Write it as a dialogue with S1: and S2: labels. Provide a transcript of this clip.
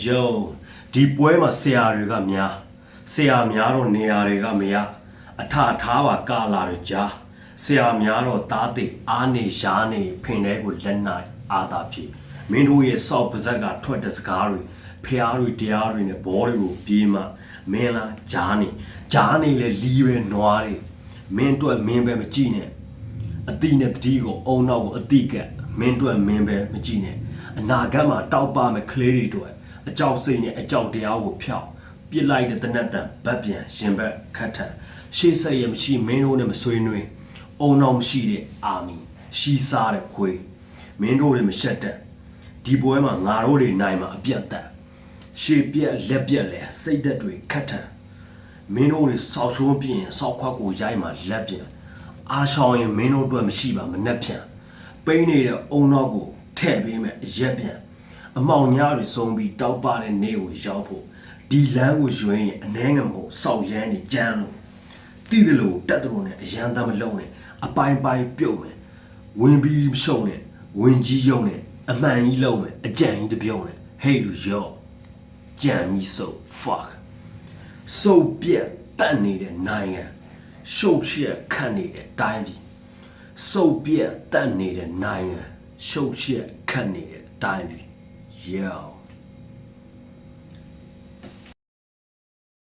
S1: Yo ဒီပွဲမှာဆရာတွေကများတော့နေရာတွေကမရအထထားပါကာလာတွေကြားဆရာများတော့တားသိအားနေရှားနေဖင်ထဲကိုလက်နိုင်အားသာဖြစ်မင်းတို့ရဲ့စောက်ပါဇက်ကထွက်တဲ့စကားတွေဖျားတွေတရားတွေနဲ့ဘောတွေကိုပြေးမှမင်းလားကြားနေလေလီးပဲနွားတွေမင်းတို့မင်းပဲမကြည့်နဲ့အတိနဲ့တတိကိုအုံနောက်ကိုအတိကက်မင်းတို့မင်းပဲမကြည့်နဲ့အနာဂတ်မှာတောက်ပမဲ့ကလေးတွေတို့အကြောက်စိတ်နဲ့အကြောက်တရားကိုဖျောက်ပြစ်လိုက်တဲ့တနတ်တန်ဗတ်ပြန်ရှင်ဘက်ခတ်ထန်ရှေ့ဆက်ရမရှိမင်းတို့နဲ့မဆွေးနွေးအုံနောက်မရှိတဲ့အာမီရှီးစားတဲ့ခွေးမင်းတို့တွေမရှက်တဲ့ဒီပွဲမှာငါတို့တွေနိုင်မှာအပြတ်တက်ရှေ့ပြက်လက်ပြက်လဲစိတ်သက်တွေခတ်ထန်မင်းတို့တွေစောက်ရှုံးပြင်းစောက်ခွက်ကိုရိုက်မှာလက်ပြန်အားရှောင်းရင်မင်းတို့အတွက်မရှိပါမနှက်ပြန်ပိန်းနေတဲ့အုံနောက်ကိုထဲ့ပေးမယ်အရက်ပြန်အမောင်များတွေဆုံးပြီးတောက်ပတဲ့နေကိုရောက်ဖို့ဒီလမ်းကိုရွှင်းရင်အနှဲငယ်မဟုတ်စောက်ရမ်းနေကြမ်းလို့တိတယ်လို့တက်တယ်လို့နဲ့အရန်သားမလုံးနဲ့အပိုင်းပြုတ်မယ်ဝင်ပြီးရှုံနဲ့ဝင်ကြီးယုံနဲ့အမှန်ကြီးလုံးမယ်အကြံကြီးတပြုံးနဲ့ဟေးလူရော့ကြံကြီးဆို fuck ဆိုပြက်တတ်နေတဲ့နိုင်ငံရှုပ်ချက်ခတ်နေတဲ့တိုင်းပြည်ဆိုပြက်တတ်နေတဲ့နိုင်ငံရှုပ်ချက်ခတ်နေတဲ့တိုင်းပြည် Yo